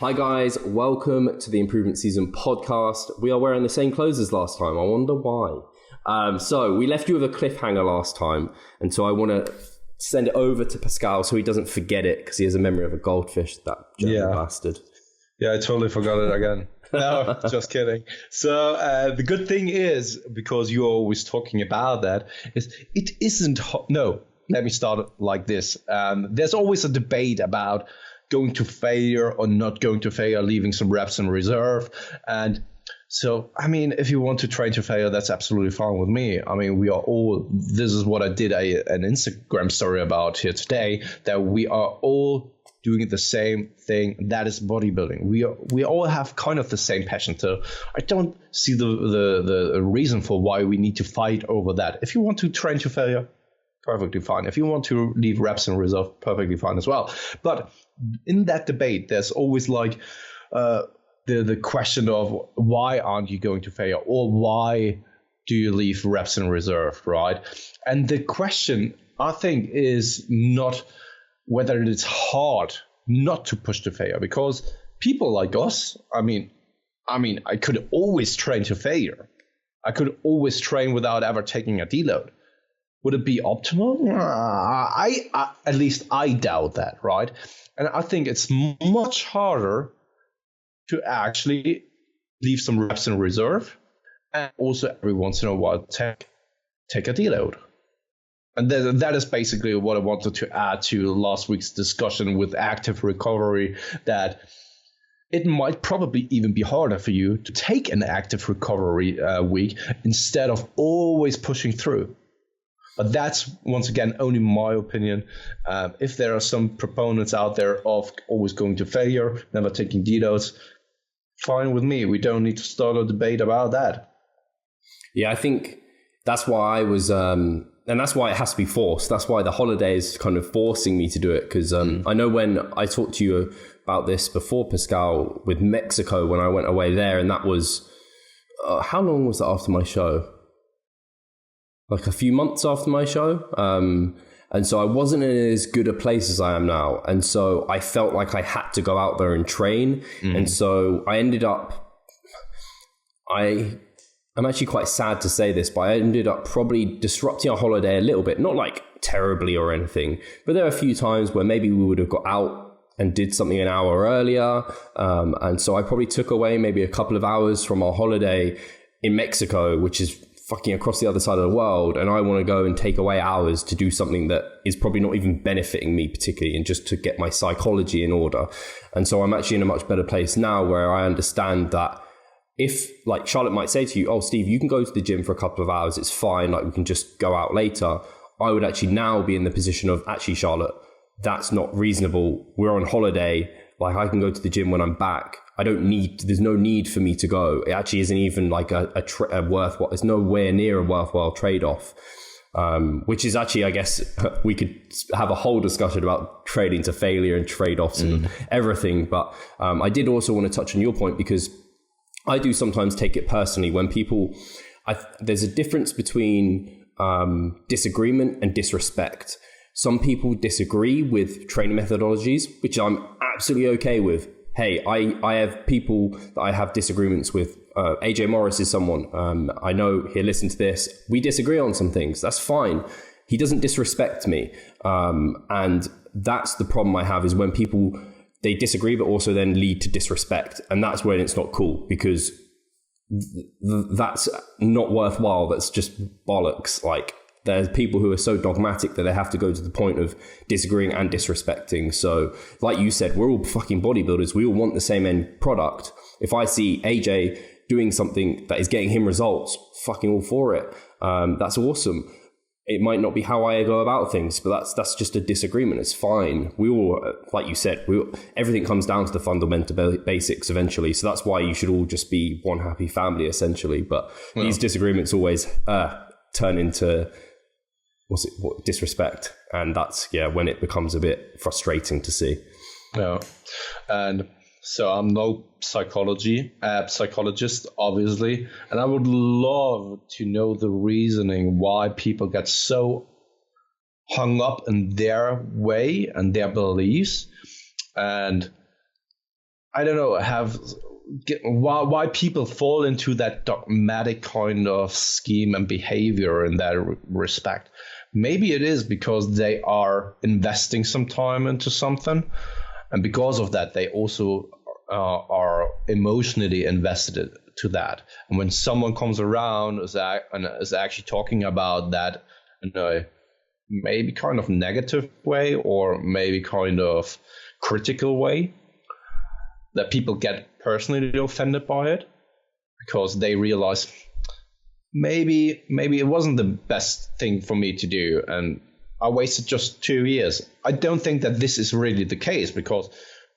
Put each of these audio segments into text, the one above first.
Hi guys, welcome to the Improvement Season podcast. We are wearing the same clothes as last time. I wonder why. So we left you with a cliffhanger last time, and so I want to send it over to Pascal so he doesn't forget it because he has a memory of a goldfish, that German bastard. Yeah, I totally forgot it again. No, just kidding. So the good thing is, because you're always talking about that, is it isn't... No, let me start it like this. There's always a debate about going to failure or not going to failure, leaving some reps in reserve. And so, I mean, if you want to train to failure, that's absolutely fine with me. I mean, we are all, this is what I did an Instagram story about here today, that we are all doing the same thing. That is bodybuilding. We all have kind of the same passion. So I don't see the reason for why we need to fight over that. If you want to train to failure, perfectly fine. If you want to leave reps in reserve, perfectly fine as well. But in that debate, there's always like the question of why aren't you going to failure, or why do you leave reps in reserve, right? And the question, I think, is not whether it's hard not to push to failure, because people like us, I mean, I could always train to failure. I could always train without ever taking a deload. Would it be optimal? I at least I doubt that, right? And I think it's much harder to actually leave some reps in reserve, and also every once in a while take a deload. And that is basically what I wanted to add to last week's discussion with active recovery, that it might probably even be harder for you to take an active recovery week instead of always pushing through. But that's, once again, only my opinion. If there are some proponents out there of always going to failure, never taking deloads, fine with me. We don't need to start a debate about that. Yeah, I think that's why I was, and that's why it has to be forced. That's why the holiday is kind of forcing me to do it. Because I know when I talked to you about this before, Pascal, with Mexico, when I went away there, and that was, how long was that after my show? Like a few months after my show. And so I wasn't in as good a place as I am now. And so I felt like I had to go out there and train. And so I ended up, I'm actually quite sad to say this, but I ended up probably disrupting our holiday a little bit, not like terribly or anything, but there are a few times where maybe we would have got out and did something an hour earlier. And so I probably took away maybe a couple of hours from our holiday in Mexico, which is fucking across the other side of the world, and I want to go and take away hours to do something that is probably not even benefiting me particularly, and just to get my psychology in order. And so I'm actually in a much better place now, where I understand that if, like, Charlotte might say to you, oh, Steve, you can go to the gym for a couple of hours, it's fine, like we can just go out later. I would actually now be in the position of, actually, Charlotte, that's not reasonable. We're on holiday. Like, I can go to the gym when I'm back. There's no need for me to go. It actually isn't even like a worthwhile, it's nowhere near a worthwhile trade-off. Which is actually, I guess, we could have a whole discussion about trading to failure and trade-offs and everything. But I did also want to touch on your point, because I do sometimes take it personally when people, there's a difference between disagreement and disrespect. Some people disagree with training methodologies, which I'm absolutely okay with. Hey, I have people that I have disagreements with. AJ Morris is someone, I know he'll listen to this. We disagree on some things. That's fine. He doesn't disrespect me. And that's the problem I have, is when people, they disagree, but also then lead to disrespect. And that's when it's not cool, because that's not worthwhile. That's just bollocks. Like, there's people who are so dogmatic that they have to go to the point of disagreeing and disrespecting. So like you said, we're all fucking bodybuilders. We all want the same end product. If I see AJ doing something that is getting him results, fucking all for it. That's awesome. It might not be how I go about things, but that's just a disagreement. It's fine. We all, like you said, everything comes down to the fundamental basics eventually. So that's why you should all just be one happy family, essentially. But these disagreements always turn into disrespect, and that's when it becomes a bit frustrating to see. And so I'm no psychologist, obviously, and I would love to know the reasoning why people get so hung up in their way and their beliefs. And I don't know, why people fall into that dogmatic kind of scheme and behavior in that respect. Maybe it is because they are investing some time into something, and because of that, they also are emotionally invested to that. And when someone comes around and is actually talking about that in a maybe kind of negative way or maybe kind of critical way, that people get personally offended by it because they realize maybe it wasn't the best thing for me to do and I wasted just 2 years. I don't think that this is really the case, because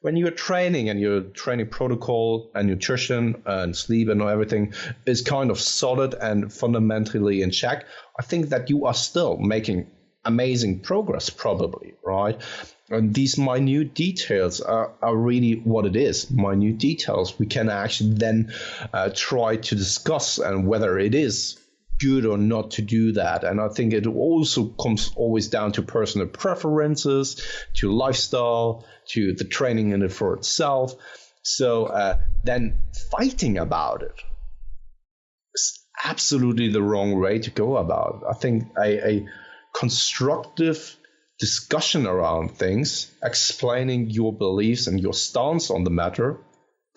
when you're training and your training protocol and nutrition and sleep and everything is kind of solid and fundamentally in check, I think that you are still making amazing progress, probably, right? And these minute details are really what it is, minute details. We can actually then try to discuss and whether it is good or not to do that. And I think it also comes always down to personal preferences, to lifestyle, to the training in it for itself. So then fighting about it is absolutely the wrong way to go about it. I think a constructive discussion around things, explaining your beliefs and your stance on the matter,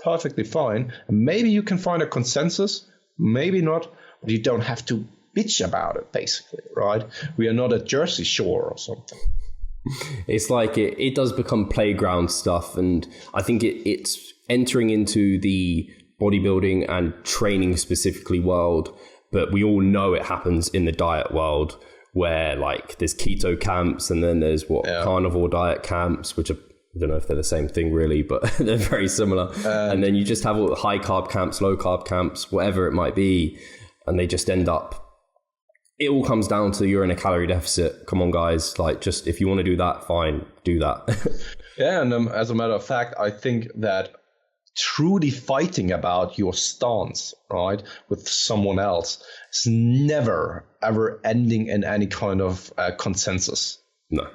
perfectly fine. And maybe you can find a consensus, maybe not, but you don't have to bitch about it, basically, right? We are not at Jersey Shore or something. It's like it does become playground stuff, and I think it's entering into the bodybuilding and training specifically world, but we all know it happens in the diet world, where like there's keto camps and then there's carnivore diet camps, which are, I don't know if they're the same thing really, but they're very similar. And then you just have all the high carb camps, low carb camps, whatever it might be. And they just end up, it all comes down to you're in a calorie deficit. Come on, guys. Like, just if you want to do that, fine, do that. Yeah. And as a matter of fact, I think that truly fighting about your stance, right, with someone else is never, ever ending in any kind of consensus. No.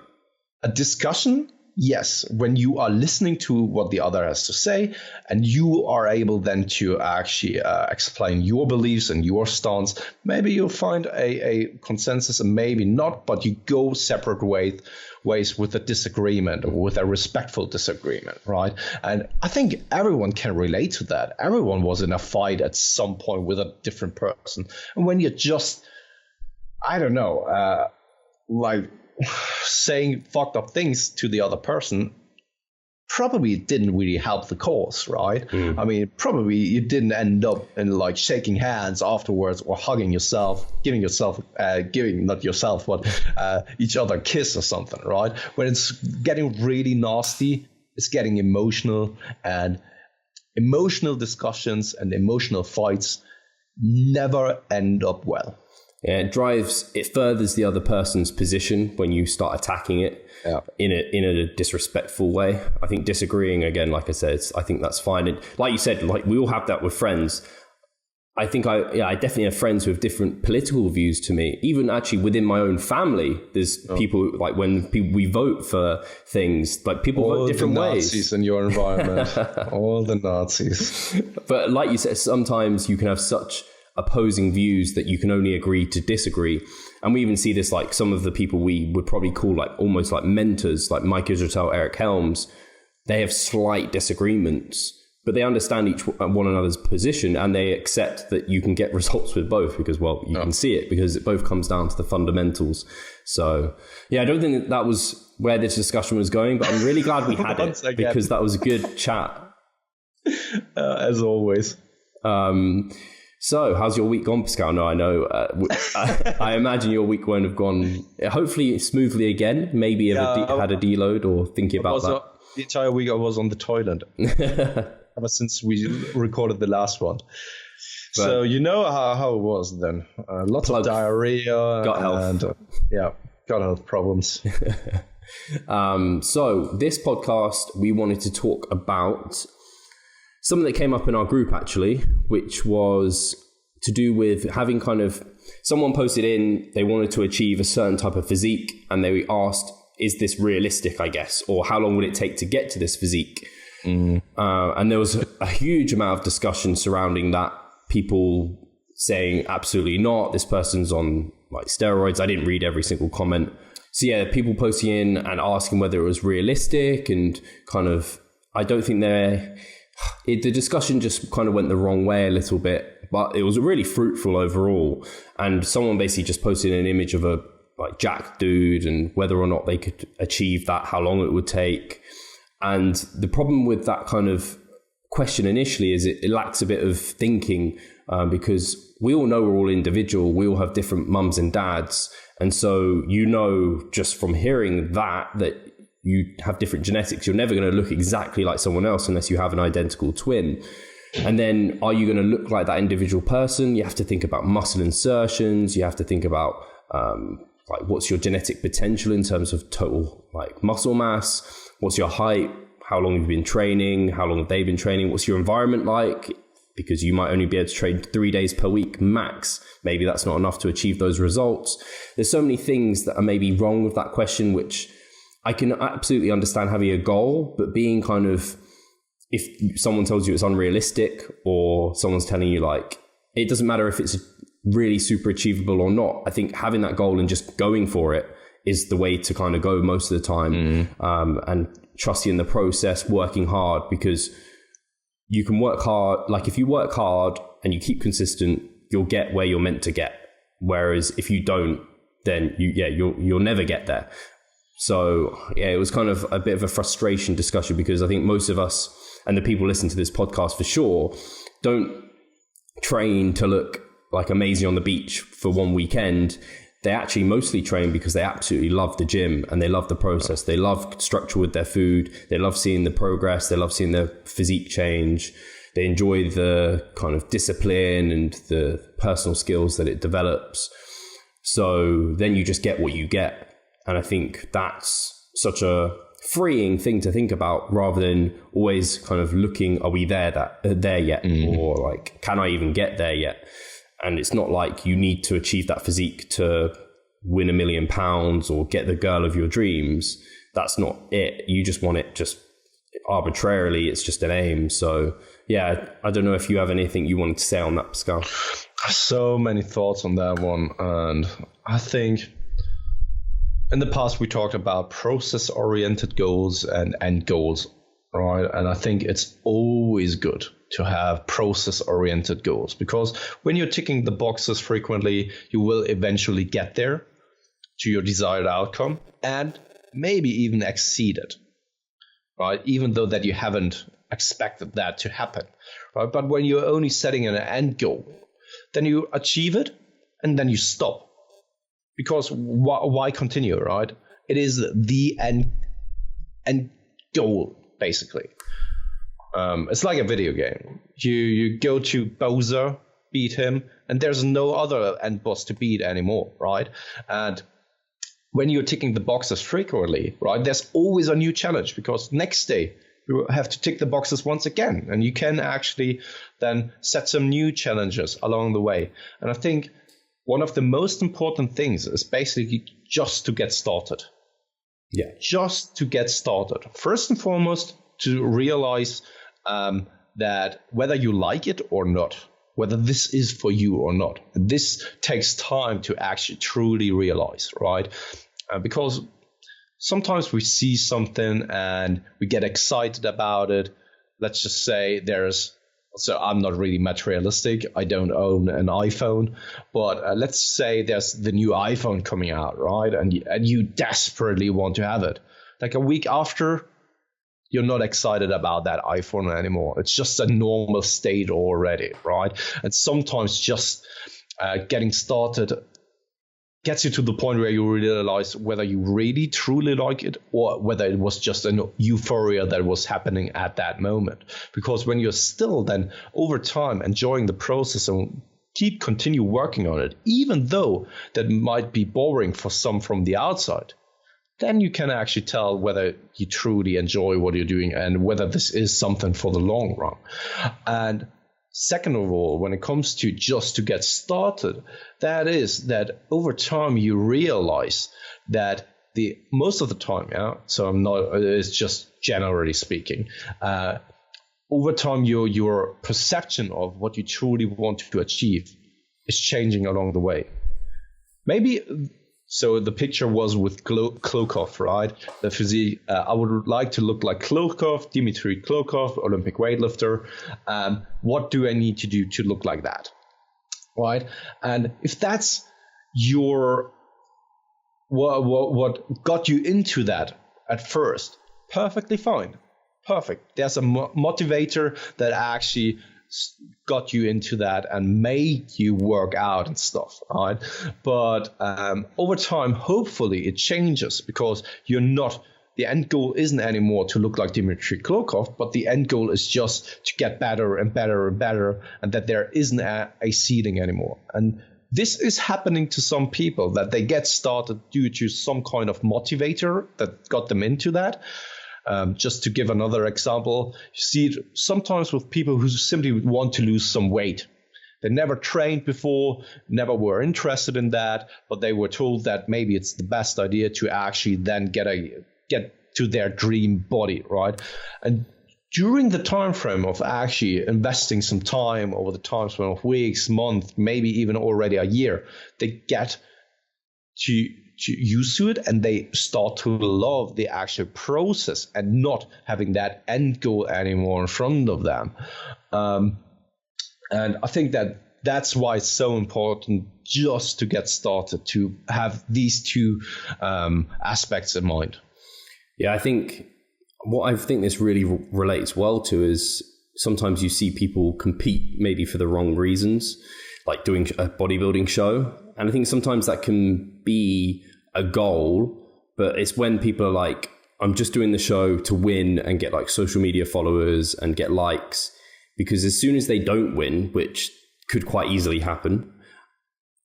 A discussion, yes, when you are listening to what the other has to say and you are able then to actually explain your beliefs and your stance, maybe you'll find a consensus and maybe not, but you go separate ways with a disagreement or with a respectful disagreement, right? And I think everyone can relate to that. Everyone was in a fight at some point with a different person. And when you're just, I don't know, like saying fucked up things to the other person, probably didn't really help the cause, right? I mean, probably you didn't end up in like shaking hands afterwards or hugging yourself, giving not yourself, but each other a kiss or something, right? When it's getting really nasty, it's getting emotional, and emotional discussions and emotional fights never end up well. Yeah, it furthers the other person's position when you start attacking it in a disrespectful way. I think disagreeing, again, like I said, I think that's fine. And like you said, like we all have that with friends. I think I definitely have friends with different political views to me. Even actually within my own family, there's people like when we vote for things, like people vote different ways. All the Nazis in your environment, all the Nazis. But like you said, sometimes you can have such opposing views that you can only agree to disagree. And we even see this, like some of the people we would probably call like almost like mentors, like Mike Israel, Eric Helms, they have slight disagreements, but they understand one another's position and they accept that you can get results with both because, well, you can see it because it both comes down to the fundamentals. So yeah, I don't think that was where this discussion was going, but I'm really glad we had it because that was a good chat. As always. So, how's your week gone, Pascal? No, I know. I imagine your week won't have gone, hopefully, smoothly again. Maybe had a deload or thinking about that. The entire week I was on the toilet ever since we recorded the last one. But, so, you know how it was then. Lots of diarrhea. Gut health. And, gut health problems. So, this podcast, we wanted to talk about something that came up in our group, actually, which was to do with having kind of, someone posted in, they wanted to achieve a certain type of physique, and they asked, is this realistic, I guess, or how long would it take to get to this physique? And there was a huge amount of discussion surrounding that. People saying absolutely not, this person's on like steroids. I didn't read every single comment. So yeah, people posting in and asking whether it was realistic, and kind of, I don't think the discussion just kind of went the wrong way a little bit, but it was really fruitful overall. And someone basically just posted an image of a like jacked dude and whether or not they could achieve that, how long it would take. And the problem with that kind of question initially is it lacks a bit of thinking, because we all know we're all individual. We all have different mums and dads. And so, just from hearing that you have different genetics, you're never going to look exactly like someone else unless you have an identical twin. And then are you going to look like that individual person? You have to think about muscle insertions. You have to think about like what's your genetic potential in terms of total like muscle mass? What's your height? How long have you been training? How long have they been training? What's your environment like? Because you might only be able to train 3 days per week max. Maybe that's not enough to achieve those results. There's so many things that are maybe wrong with that question, which I can absolutely understand having a goal, but being kind of, if someone tells you it's unrealistic, or someone's telling you like, it doesn't matter if it's really super achievable or not. I think having that goal and just going for it is the way to kind of go most of the time. And trusting in the process, working hard, because you can work hard. Like if you work hard and you keep consistent, you'll get where you're meant to get. Whereas if you don't, then you'll never get there. So yeah, it was kind of a bit of a frustration discussion, because I think most of us and the people listening to this podcast for sure don't train to look like amazing on the beach for one weekend. They actually mostly train because they absolutely love the gym and they love the process. They love structure with their food. They love seeing the progress. They love seeing their physique change. They enjoy the kind of discipline and the personal skills that it develops. So then you just get what you get. And I think that's such a freeing thing to think about, rather than always kind of looking, are we there yet? Or like, can I even get there yet? And it's not like you need to achieve that physique to win £1 million or get the girl of your dreams. That's not it. You just want it just arbitrarily. It's just an aim. So yeah, I don't know if you have anything you wanted to say on that, Pascal. So many thoughts on that one. And I think in the past we talked about process-oriented goals and end goals, right? And I think it's always good to have process-oriented goals, because when you're ticking the boxes frequently, you will eventually get there to your desired outcome and maybe even exceed it, right? Even though that you haven't expected that to happen, right? But when you're only setting an end goal, then you achieve it and then you stop. Because why continue, right? It is the end goal, basically. It's like a video game. You go to Bowser, beat him, and there's no other end boss to beat anymore, right? And when you're ticking the boxes frequently, right, there's always a new challenge, because next day you have to tick the boxes once again, and you can actually then set some new challenges along the way. And I think one of the most important things is basically just to get started. Yeah. Just to get started. First and foremost, to realize that whether you like it or not, whether this is for you or not, this takes time to actually truly realize, right? Because sometimes we see something and we get excited about it. Let's just say so I'm not really materialistic. I don't own an iPhone, but let's say there's the new iPhone coming out, right? And you desperately want to have it. Like a week after, you're not excited about that iPhone anymore. It's just a normal state already, right? And sometimes just getting started gets you to the point where you realize whether you really truly like it or whether it was just an euphoria that was happening at that moment. Because when you're still then over time enjoying the process and continue working on it, even though that might be boring for some from the outside, then you can actually tell whether you truly enjoy what you're doing and whether this is something for the long run. And second of all, when it comes to just to get started, that is that over time you realize that the most of the time, so I'm not, it's just generally speaking, over time your perception of what you truly want to achieve is changing along the way. Maybe, so the picture was with Klokov, right? The physique, I would like to look like Klokov, Dmitry Klokov, Olympic weightlifter. What do I need to do to look like that, right? And if that's what got you into that at first, perfectly fine. Perfect. There's a motivator that actually got you into that and made you work out and stuff, right? But over time, hopefully it changes, because the end goal isn't anymore to look like Dmitry Klokov, but the end goal is just to get better and better and better, and that there isn't a ceiling anymore. And this is happening to some people, that they get started due to some kind of motivator that got them into that. Just to give another example, you see it sometimes with people who simply want to lose some weight. They never trained before, never were interested in that, but they were told that maybe it's the best idea to actually then get to their dream body, right? And during the time frame of actually investing some time over the time frame of weeks, months, maybe even already a year, they get to used to it, and they start to love the actual process and not having that end goal anymore in front of them. And I think that's why it's so important just to get started, to have these two aspects in mind. Yeah, I think what I think this really relates well to is sometimes you see people compete maybe for the wrong reasons, like doing a bodybuilding show. And I think sometimes that can be a goal, but it's when people are like, I'm just doing the show to win and get like social media followers and get likes, because as soon as they don't win, which could quite easily happen,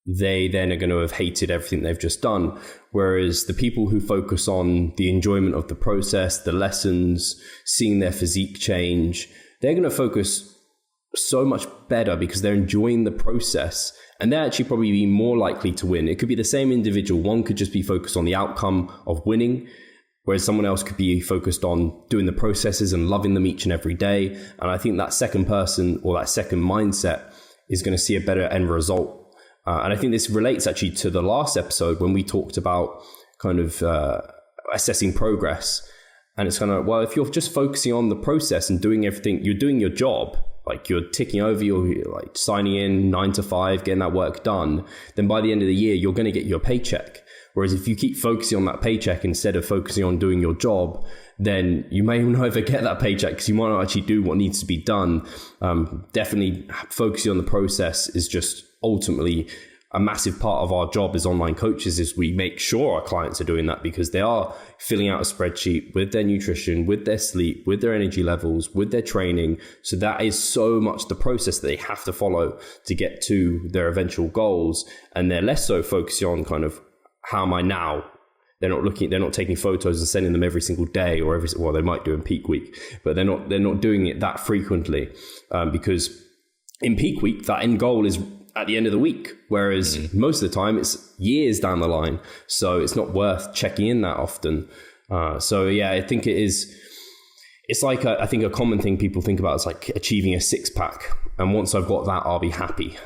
they then are going to have hated everything they've just done. Whereas the people who focus on the enjoyment of the process, the lessons, seeing their physique change, they're going to focus so much better because they're enjoying the process, and they're actually probably be more likely to win. It could be the same individual. One could just be focused on the outcome of winning, whereas someone else could be focused on doing the processes and loving them each and every day. And I think that second person or that second mindset is going to see a better end result. And I think this relates actually to the last episode when we talked about kind of assessing progress. And it's kind of, well, if you're just focusing on the process and doing everything, you're doing your job, like you're ticking over, you're like signing in 9 to 5, getting that work done, then by the end of the year, you're going to get your paycheck. Whereas if you keep focusing on that paycheck instead of focusing on doing your job, then you may not ever get that paycheck because you might not actually do what needs to be done. Definitely focusing on the process is just ultimately a massive part of our job as online coaches. Is we make sure our clients are doing that, because they are filling out a spreadsheet with their nutrition, with their sleep, with their energy levels, with their training. So that is so much the process that they have to follow to get to their eventual goals. And they're less so focusing on kind of, how am I now? They're not taking photos and sending them every single day or well, they might do in peak week, but they're not doing it that frequently, because in peak week, that end goal is at the end of the week, whereas most of the time it's years down the line. So it's not worth checking in that often. So yeah, I think it's like, I think a common thing people think about is like achieving a 6-pack. And once I've got that, I'll be happy.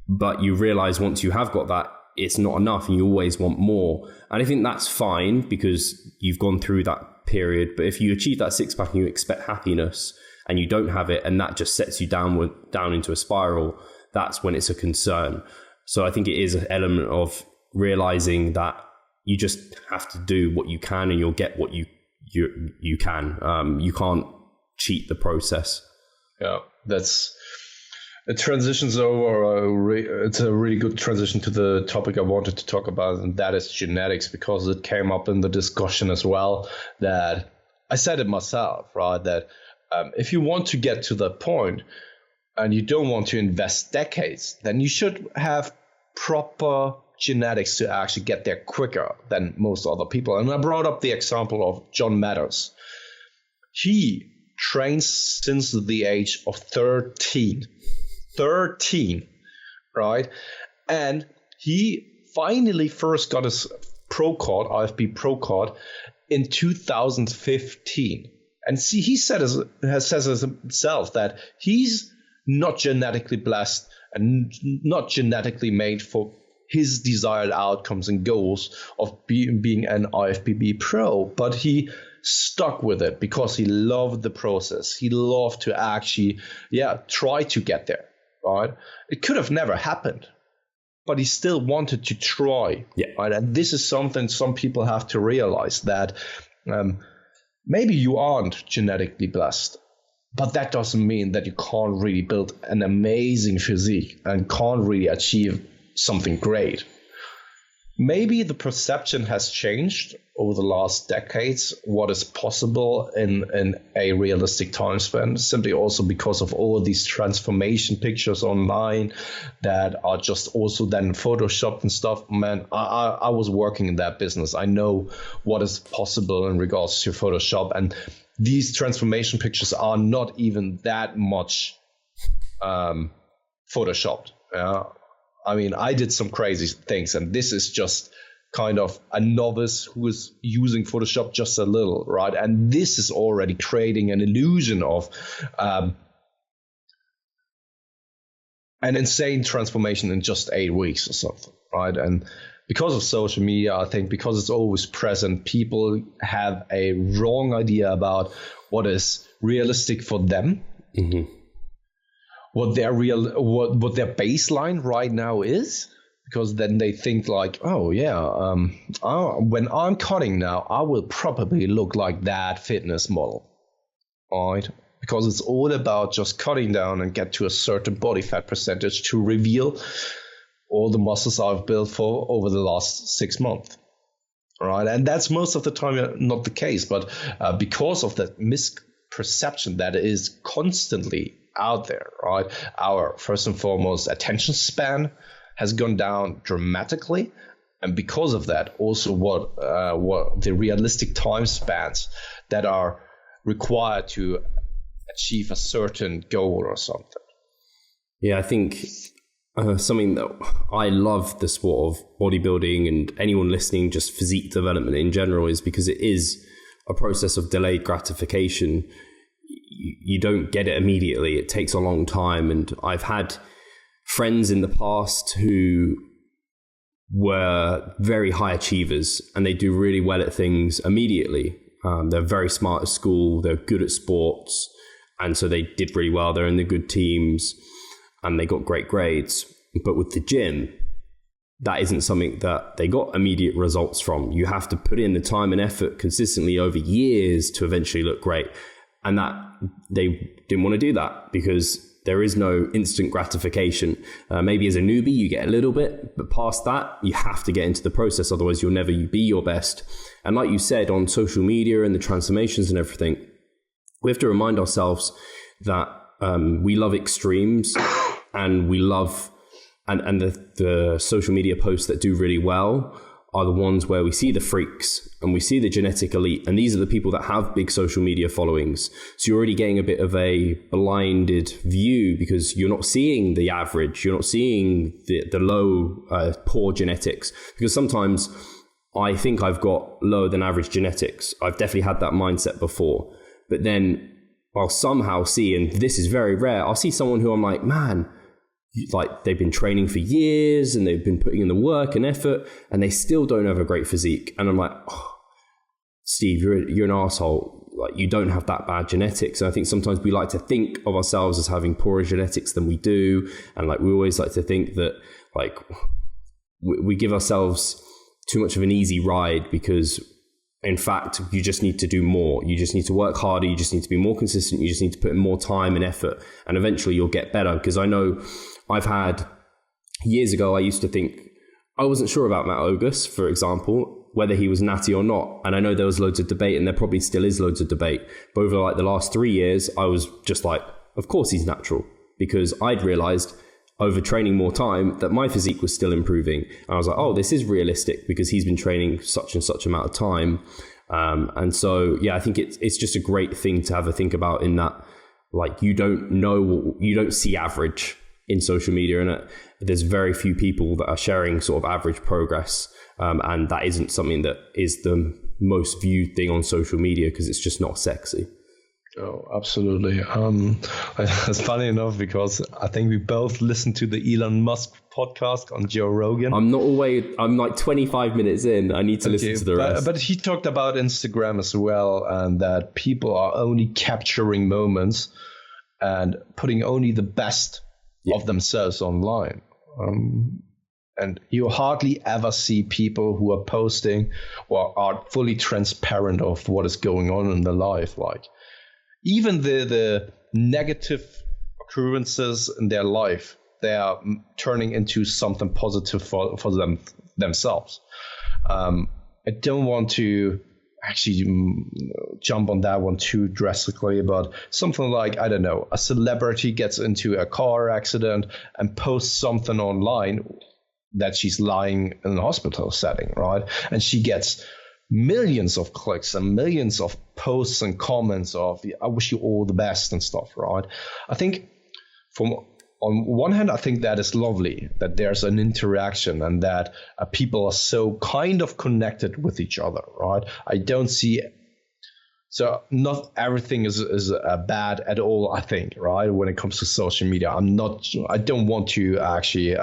But you realize once you have got that, it's not enough and you always want more. And I think that's fine because you've gone through that period. But if you achieve that 6-pack and you expect happiness and you don't have it, and that just sets you down into a spiral, that's when it's a concern. So I think it is an element of realizing that you just have to do what you can and you'll get what you can. You can't cheat the process. Yeah, it transitions over. It's a really good transition to the topic I wanted to talk about, and that is genetics, because it came up in the discussion as well. That I said it myself, right? That if you want to get to that point and you don't want to invest decades, then you should have proper genetics to actually get there quicker than most other people. And I brought up the example of John Meadows. He trains since the age of 13, right? And he finally first got his pro card, IFB pro card, in 2015. And see, he says himself that he's not genetically blessed and not genetically made for his desired outcomes and goals of being an IFBB pro, but he stuck with it because he loved the process. He loved to actually, try to get there, right? It could have never happened, but he still wanted to try, right? And this is something some people have to realize, that maybe you aren't genetically blessed, but that doesn't mean that you can't really build an amazing physique and can't really achieve something great. Maybe the perception has changed over the last decades, what is possible in a realistic time span, simply also because of all these transformation pictures online that are just also then photoshopped and stuff. Man, I was working in that business. I know what is possible in regards to Photoshop, and these transformation pictures are not even that much photoshopped. I mean, I did some crazy things, and this is just kind of a novice who is using Photoshop just a little, right? And this is already creating an illusion of an insane transformation in just 8 weeks or something, right? And because of social media, I think because it's always present, people have a wrong idea about what is realistic for them. Mm-hmm. What their baseline right now is, because then they think like, when I'm cutting now, I will probably look like that fitness model, right? Because it's all about just cutting down and get to a certain body fat percentage to reveal all the muscles I've built for over the last 6 months, right? And that's most of the time not the case, but because of that misperception that is constantly out there, right? Our first and foremost attention span has gone down dramatically, and because of that, also what the realistic time spans that are required to achieve a certain goal or something. Yeah, I think something that I love the sport of bodybuilding, and anyone listening, just physique development in general, is because it is a process of delayed gratification. You don't get it immediately. It takes a long time. And I've had friends in the past who were very high achievers, and they do really well at things immediately. They're very smart at school. They're good at sports. And so they did really well. They're in the good teams and they got great grades. But with the gym, that isn't something that they got immediate results from. You have to put in the time and effort consistently over years to eventually look great. And that they didn't want to do that because there is no instant gratification. Maybe as a newbie, you get a little bit, but past that, you have to get into the process. Otherwise, you'll never be your best. And like you said, on social media and the transformations and everything, we have to remind ourselves that we love extremes, and we love, and the social media posts that do really well are the ones where we see the freaks and we see the genetic elite. And these are the people that have big social media followings. So you're already getting a bit of a blinded view because you're not seeing the average. You're not seeing the low, poor genetics. Because sometimes I think I've got lower than average genetics. I've definitely had that mindset before. But then I'll somehow see, and this is very rare, I'll see someone who I'm like, man, like they've been training for years and they've been putting in the work and effort, and they still don't have a great physique. And I'm like, oh, Steve, you're an asshole. Like, you don't have that bad genetics. And I think sometimes we like to think of ourselves as having poorer genetics than we do. And like, we always like to think that like we give ourselves too much of an easy ride, because in fact, you just need to do more. You just need to work harder. You just need to be more consistent. You just need to put in more time and effort, and eventually you'll get better. Because I know I've had, years ago, I used to think, I wasn't sure about Matt Ogus, for example, whether he was natty or not. And I know there was loads of debate, and there probably still is loads of debate. But over like the last 3 years, I was just like, of course he's natural, because I'd realized over training more time that my physique was still improving. And I was like, oh, this is realistic because he's been training such and such amount of time. And so, yeah, I think it's just a great thing to have a think about, in that, like, you don't know, you don't see average. in social media, and there's very few people that are sharing sort of average progress, and that isn't something that is the most viewed thing on social media because it's just not sexy. Oh, absolutely. It's funny enough because I think we both listened to the Elon Musk podcast on Joe Rogan. I'm like 25 minutes in. I need to listen to the rest. But he talked about Instagram as well, and that people are only capturing moments and putting only the best of themselves online. And you hardly ever see people who are posting or are fully transparent of what is going on in their life. Like even the negative occurrences in their life, they are turning into something positive for themselves. I don't want to actually jump on that one too drastically, but something like, I don't know, a celebrity gets into a car accident and posts something online that she's lying in a hospital setting, right? And she gets millions of clicks and millions of posts and comments of, I wish you all the best and stuff, right? I think on one hand, I think that is lovely, that there's an interaction and that people are so kind of connected with each other, right? I don't see, so not everything is bad at all, I think, right? When it comes to social media, I don't want to actually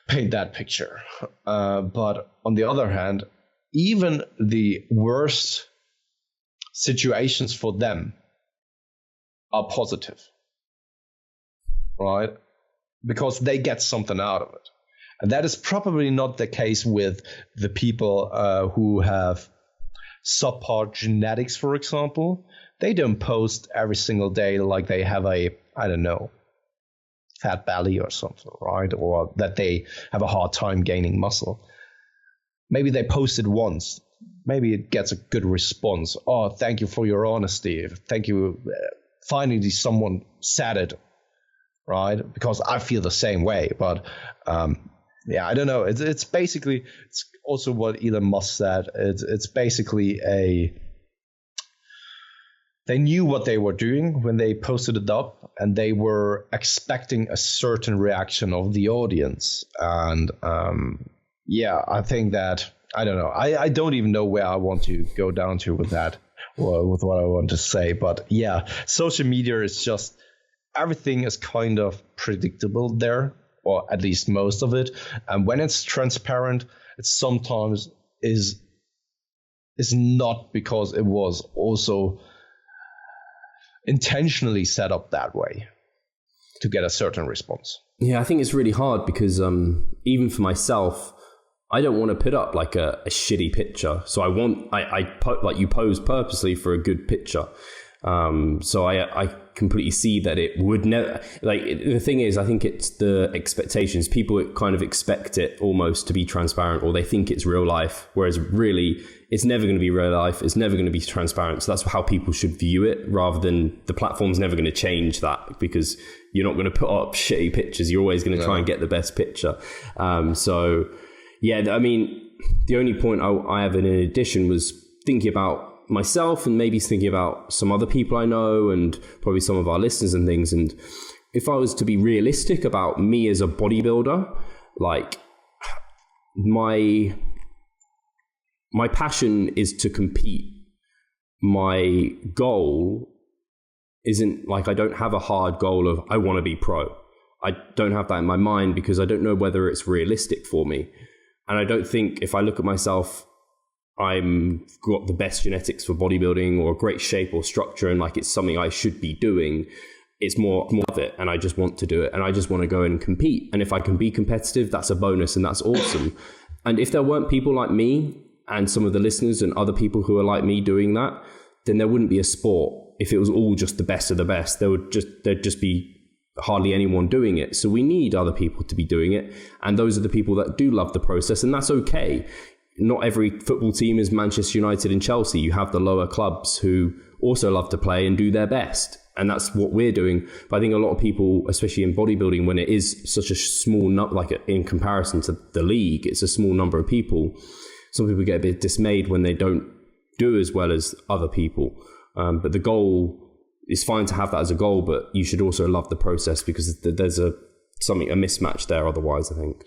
paint that picture. But on the other hand, even the worst situations for them are positive, right? Because they get something out of it. And that is probably not the case with the people who have subpar genetics, for example. They don't post every single day like they have a, I don't know, fat belly or something, right? Or that they have a hard time gaining muscle. Maybe they post it once. Maybe it gets a good response. Oh, thank you for your honesty. Thank you. Finally, someone said it, right? Because I feel the same way. But yeah, I don't know. It's basically, it's also what Elon Musk said. It's basically they knew what they were doing when they posted it up, and they were expecting a certain reaction of the audience. And yeah, I think that, I don't know. I don't even know where I want to go down to with that, or with what I want to say. But yeah, social media is just, everything is kind of predictable there, or at least most of it. And when it's transparent, it sometimes is not because it was also intentionally set up that way to get a certain response. Yeah, I think it's really hard because even for myself, I don't want to put up like a shitty picture. So like you pose purposely for a good picture. So I completely see that it would never, like, the thing is, I think it's the expectations. People kind of expect it almost to be transparent, or they think it's real life, whereas really it's never going to be real life. It's never going to be transparent. So that's how people should view it, rather than the platform's never going to change that, because you're not going to put up shitty pictures. You're always going to try and get the best picture. So yeah, I mean, the only point I have in addition was thinking about myself and maybe thinking about some other people I know and probably some of our listeners and things. And if I was to be realistic about me as a bodybuilder, like my passion is to compete. My goal isn't like, I don't have a hard goal of I want to be pro. I don't have that in my mind because I don't know whether it's realistic for me. And I don't think, if I look at myself, I'm got the best genetics for bodybuilding or great shape or structure, and like it's something I should be doing. It's more of it, and I just want to do it, and I just want to go and compete. And if I can be competitive, that's a bonus, and that's awesome. And if there weren't people like me and some of the listeners and other people who are like me doing that, then there wouldn't be a sport. If it was all just the best of the best, there'd just be hardly anyone doing it. So we need other people to be doing it, and those are the people that do love the process, and that's okay. Not every football team is Manchester United and Chelsea. You have the lower clubs who also love to play and do their best. And that's what we're doing. But I think a lot of people, especially in bodybuilding, when it is such a small number, like in comparison to the league, it's a small number of people. Some people get a bit dismayed when they don't do as well as other people. But the goal it's fine to have that as a goal, but you should also love the process, because there's a mismatch there otherwise, I think.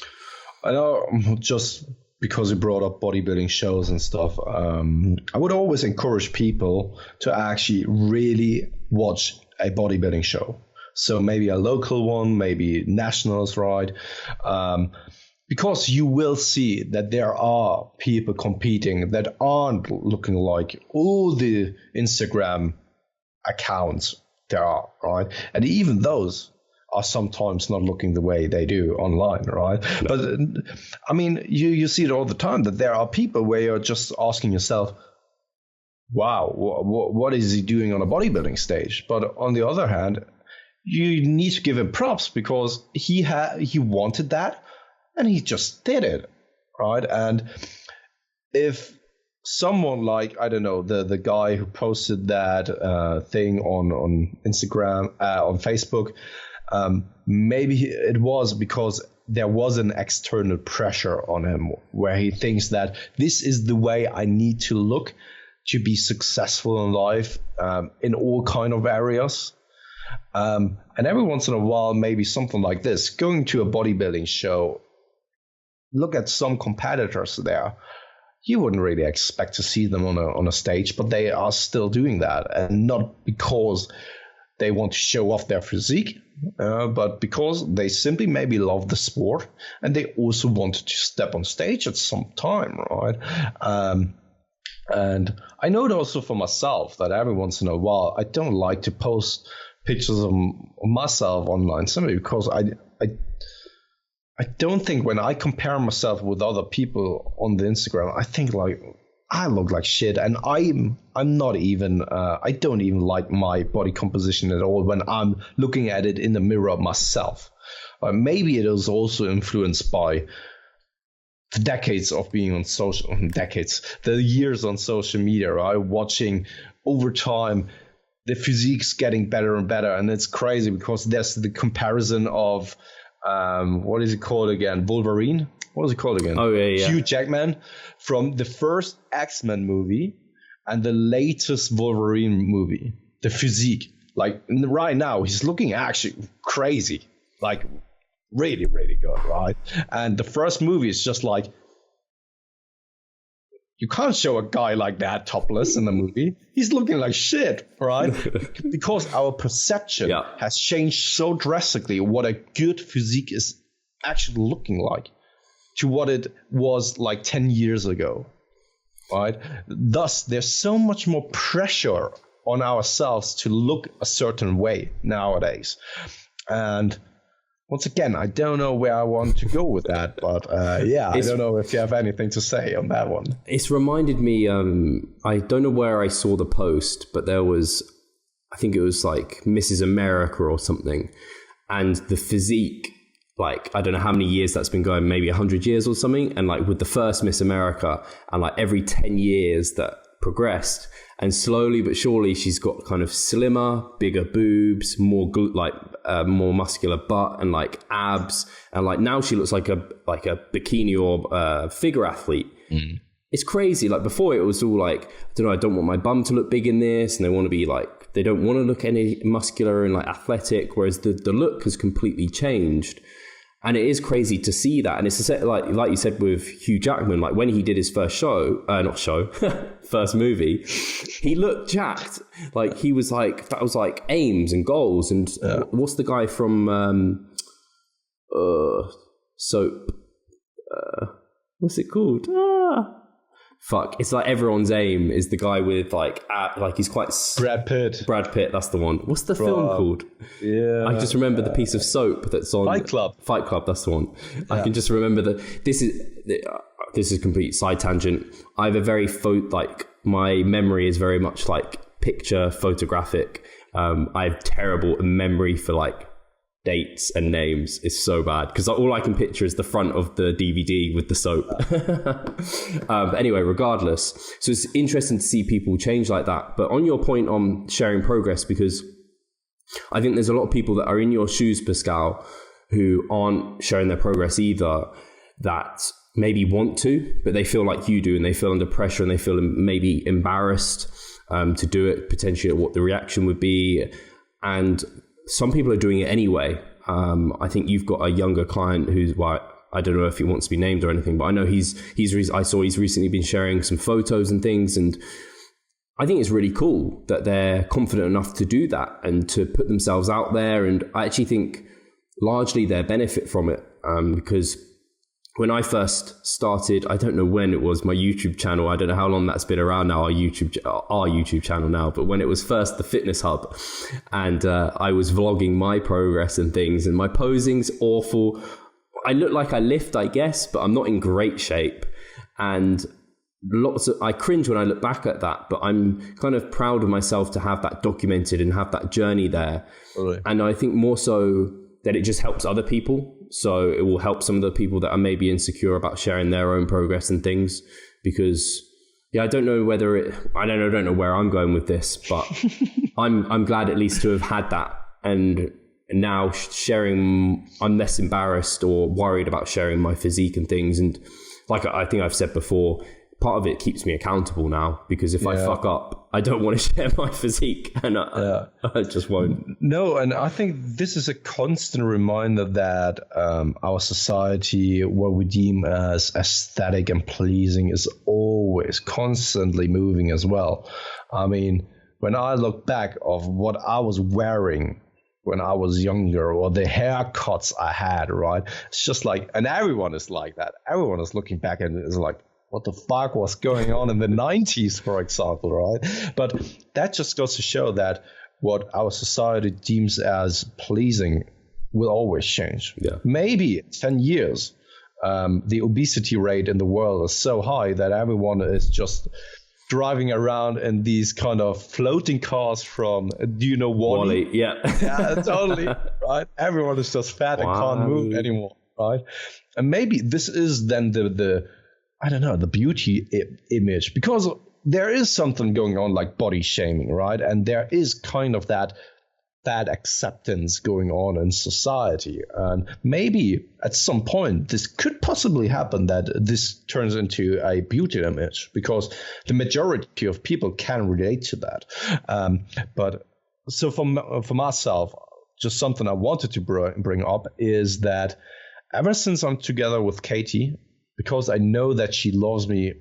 I know, just because you brought up bodybuilding shows and stuff, I would always encourage people to actually really watch a bodybuilding show. So maybe a local one, maybe nationals, right? Because you will see that there are people competing that aren't looking like all the Instagram accounts there are, right? And even those are sometimes not looking the way they do online, right? No. But I mean, you see it all the time, that there are people where you're just asking yourself, wow, what is he doing on a bodybuilding stage? But on the other hand, you need to give him props, because he wanted that and he just did it, right? And if someone like, I don't know, the guy who posted that thing on Instagram, on Facebook, maybe it was because there was an external pressure on him where he thinks that this is the way I need to look to be successful in life, in all kind of areas. And every once in a while, maybe something like this, going to a bodybuilding show, look at some competitors there. You wouldn't really expect to see them on a stage, but they are still doing that, and not because they want to show off their physique, but because they simply maybe love the sport, and they also wanted to step on stage at some time, right? And I know it also for myself that every once in a while I don't like to post pictures of myself online, simply because I don't think, when I compare myself with other people on the Instagram, I think like I look like shit, and I'm not even I don't even like my body composition at all when I'm looking at it in the mirror myself. Maybe it is also influenced by the decades of being on the years on social media, right? Watching over time the physique's getting better and better, and it's crazy because there's the comparison of what is it called again? Wolverine? What was it called again? Oh, yeah. Hugh Jackman, from the first X-Men movie and the latest Wolverine movie. The physique. Like, right now, he's looking actually crazy. Like, really, really good, right? And the first movie is just like, you can't show a guy like that topless in the movie. He's looking like shit, right? Because our perception has changed so drastically what a good physique is actually looking like to what it was like 10 years ago, right? Thus, there's so much more pressure on ourselves to look a certain way nowadays. And once again, I don't know where I want to go with that, but I don't know if you have anything to say on that one. It's reminded me, I don't know where I saw the post, but there was, I think it was like Mrs. America or something, and the physique, like, I don't know how many years that's been going, maybe 100 years or something, and like with the first Miss America, and like every 10 years that progressed, and slowly but surely she's got kind of slimmer, bigger boobs, more more muscular butt, and like abs, and like now she looks like a bikini or figure athlete. It's crazy. Like before, it was all like, I don't want my bum to look big in this, and they want to be like, they don't want to look any muscular and like athletic, whereas the look has completely changed. And it is crazy to see that. And it's like you said with Hugh Jackman, like when he did his first first movie, he looked jacked. Like he was like, that was like aims and goals. And what's the guy from Soap? What's it called? Fuck. It's like everyone's aim is the guy with like he's quite... Brad Pitt. That's the one. What's the film called? Yeah. I just remember the piece of soap that's on... Fight Club, that's the one. Yeah. I can just remember that this is a complete side tangent. I have a very... my memory is very much like picture photographic. I have terrible memory for like dates and names. Is so bad because all I can picture is the front of the DVD with the soap. But anyway, regardless, so it's interesting to see people change like that. But on your point on sharing progress, because I think there's a lot of people that are in your shoes, Pascal, who aren't sharing their progress either, that maybe want to, but they feel like you do, and they feel under pressure, and they feel maybe embarrassed. to do it, potentially what the reaction would be. And some people are doing it anyway. I think you've got a younger client who's, well, I don't know if he wants to be named or anything, but I know I saw he's recently been sharing some photos and things, and I think it's really cool that they're confident enough to do that and to put themselves out there. And I actually think largely they benefit from it, because when I first started, I don't know when it was, my YouTube channel, I don't know how long that's been around now, our YouTube channel now, but when it was first the Fitness Hub, and I was vlogging my progress and things, and my posing's awful. I look like I lift, I guess, but I'm not in great shape. And I cringe when I look back at that, but I'm kind of proud of myself to have that documented and have that journey there. Really? And I think more so that it just helps other people. So it will help some of the people that are maybe insecure about sharing their own progress and things, because I don't know I don't know where I'm going with this, but I'm glad at least to have had that. And now sharing, I'm less embarrassed or worried about sharing my physique and things. And like I think I've said before, part of it keeps me accountable now, because if I fuck up, I don't want to share my physique, and I just won't. No, and I think this is a constant reminder that our society, what we deem as aesthetic and pleasing, is always constantly moving as well. I mean, when I look back of what I was wearing when I was younger, or the haircuts I had, right? It's just like, and everyone is like that. Everyone is looking back and is like, what the fuck was going on in the 90s, for example, right? But that just goes to show that what our society deems as pleasing will always change. Yeah. Maybe 10 years, the obesity rate in the world is so high that everyone is just driving around in these kind of floating cars from, do you know Wall-E? Yeah. Yeah, totally, right? Everyone is just fat and can't move anymore, right? And maybe this is then the I don't know, the beauty image, because there is something going on like body shaming, right? And there is kind of that bad acceptance going on in society. And maybe at some point this could possibly happen, that this turns into a beauty image, because the majority of people can relate to that. But so for myself, just something I wanted to bring up is that ever since I'm together with Katie, because I know that she loves me,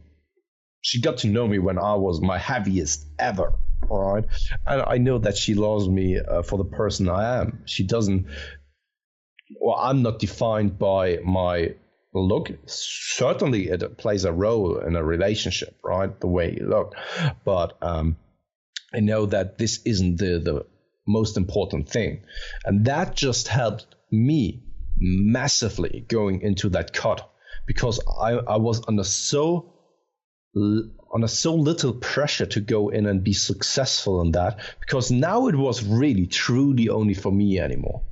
she got to know me when I was my heaviest ever, all right? And I know that she loves me for the person I am. She doesn't, well, I'm not defined by my look. Certainly it plays a role in a relationship, right? The way you look. But I know that this isn't the most important thing. And that just helped me massively going into that cut, because I was under so little pressure to go in and be successful in that, because now it was really truly only for me anymore.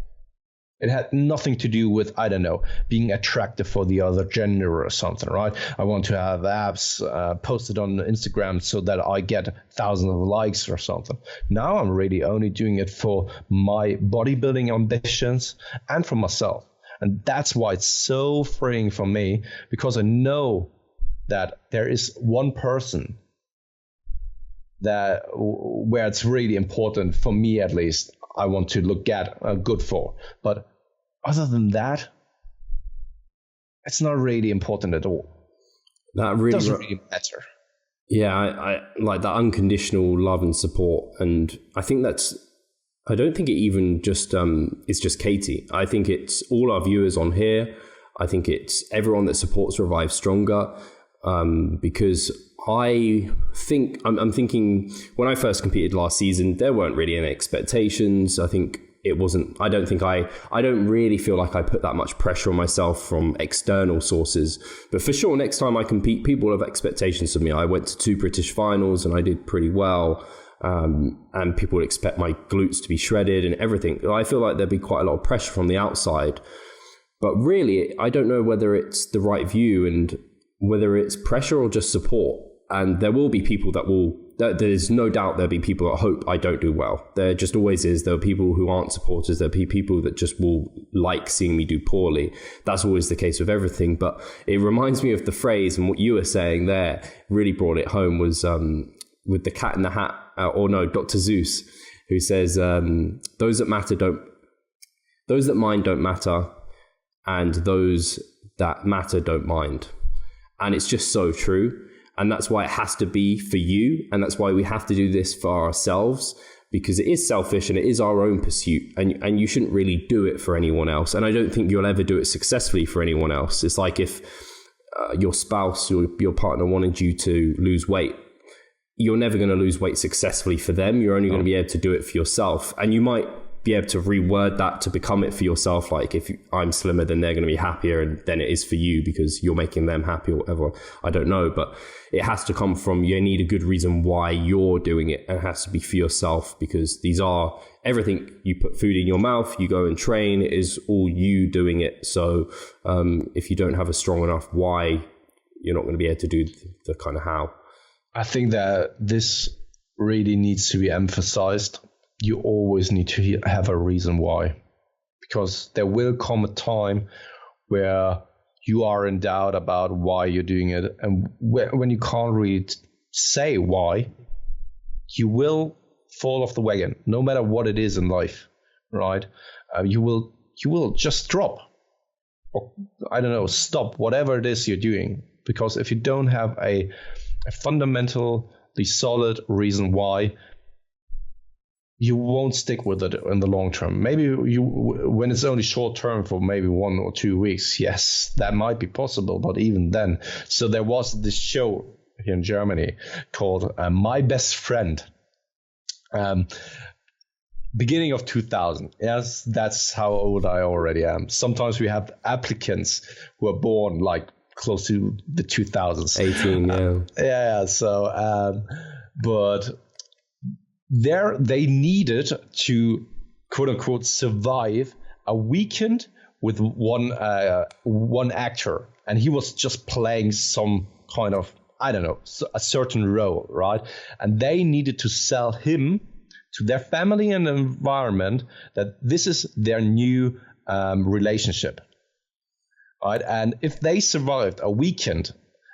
It had nothing to do with, I don't know, being attractive for the other gender or something, right? I want to have abs posted on Instagram so that I get thousands of likes or something. Now I'm really only doing it for my bodybuilding ambitions and for myself. And that's why it's so freeing for me, because I know that there is one person that where it's really important for me, at least, I want to look good for. But other than that, it's not really important at all. That really doesn't really matter. Yeah, I like that unconditional love and support, and I think I don't think it even just it's just Katie. I think it's all our viewers on here. I think it's everyone that supports Revive Stronger, because I think I'm thinking when I first competed last season, there weren't really any expectations. I think it wasn't. I don't really feel like I put that much pressure on myself from external sources. But for sure, next time I compete, people have expectations of me. I went to 2 British finals and I did pretty well. And people would expect my glutes to be shredded and everything. I feel like there'd be quite a lot of pressure from the outside. But really, I don't know whether it's the right view and whether it's pressure or just support. And there will be people there's no doubt there'll be people that hope I don't do well. There just always is. There are people who aren't supporters. There'll be people that just will like seeing me do poorly. That's always the case with everything. But it reminds me of the phrase, and what you were saying there really brought it home, was with the cat in the hat, Dr. Zeus, who says, those that mind don't matter, and those that matter don't mind. And it's just so true. And that's why it has to be for you. And that's why we have to do this for ourselves, because it is selfish and it is our own pursuit. And you shouldn't really do it for anyone else. And I don't think you'll ever do it successfully for anyone else. It's like if your spouse or your partner wanted you to lose weight, you're never going to lose weight successfully for them. You're only going to be able to do it for yourself. And you might be able to reword that to become it for yourself. Like if I'm slimmer, then they're going to be happier, and then it is for you because you're making them happy or whatever. I don't know, but it has to come from, you need a good reason why you're doing it, and it has to be for yourself, because these are everything. You put food in your mouth, you go and train, it is all you doing it. So if you don't have a strong enough why, you're not going to be able to do the kind of how. I think that this really needs to be emphasized. You always need to have a reason why, because there will come a time where you are in doubt about why you're doing it. And when you can't really say why, you will fall off the wagon, no matter what it is in life, right? You will just drop, or I don't know, stop whatever it is you're doing. Because if you don't have a fundamentally solid reason why, you won't stick with it in the long term. Maybe when it's only short term for maybe 1 or 2 weeks, yes, that might be possible, but even then. So there was this show here in Germany called My Best Friend, beginning of 2000. Yes, that's how old I already am. Sometimes we have applicants who are born like close to the 2000s. 18, yeah. Yeah, so, but there they needed to, quote unquote, survive a weekend with one actor. And he was just playing some kind of, I don't know, a certain role, right? And they needed to sell him to their family and environment that this is their new relationship. Right, and if they survived a weekend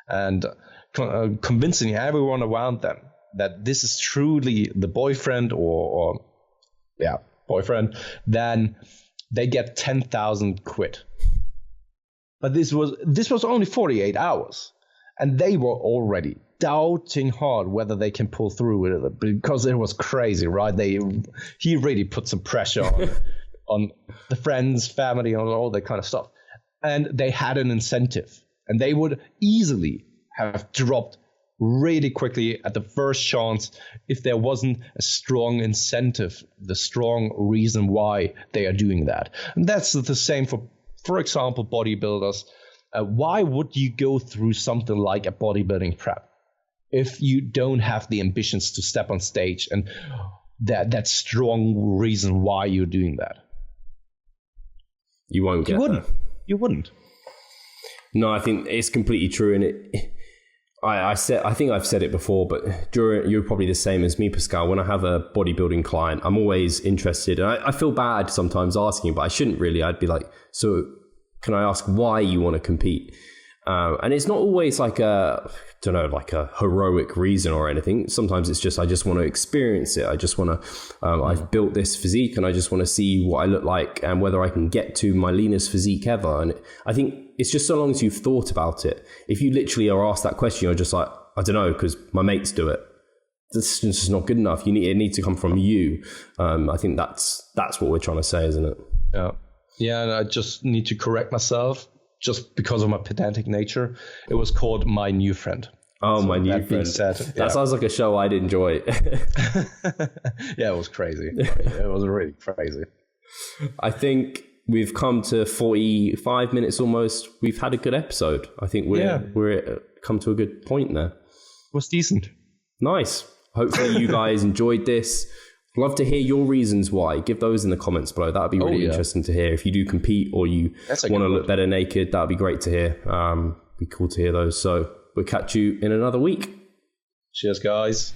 and convincing everyone around them that this is truly the boyfriend or boyfriend, then they get 10,000 quid. But this was only 48 hours, and they were already doubting hard whether they can pull through with it, because it was crazy, right? He really put some pressure on the friends, family, and all that kind of stuff. And they had an incentive, and they would easily have dropped really quickly at the first chance if there wasn't a strong incentive, the strong reason why they are doing that. And that's the same for example, bodybuilders. Why would you go through something like a bodybuilding prep if you don't have the ambitions to step on stage and that strong reason why you're doing that? You won't get that. You wouldn't. No, I think it's completely true. And I think I've said it before, but you're probably the same as me, Pascal. When I have a bodybuilding client, I'm always interested. And I feel bad sometimes asking, but I shouldn't really. I'd be like, so can I ask why you want to compete? And it's not always like a heroic reason or anything. Sometimes it's just, I just want to experience it. I just want to, I've built this physique and I just want to see what I look like and whether I can get to my leanest physique ever. And I think it's just so long as you've thought about it. If you literally are asked that question, you're just like, I don't know, because my mates do it. That's just not good enough. It needs to come from you. I think that's what we're trying to say, isn't it? Yeah. Yeah. And I just need to correct myself. Just because of my pedantic nature, it was called My New Friend. Oh, so My New Friend. That sounds like a show I'd enjoy. Yeah, it was crazy. It was really crazy. I think we've come to 45 minutes almost. We've had a good episode. I think we're come to a good point there. It was decent. Nice. Hopefully you guys enjoyed this. Love to hear your reasons why. Give those in the comments below. That would be really interesting to hear. If you do compete or you want to look better naked, that would be great to hear. Be cool to hear those. So we'll catch you in another week. Cheers, guys.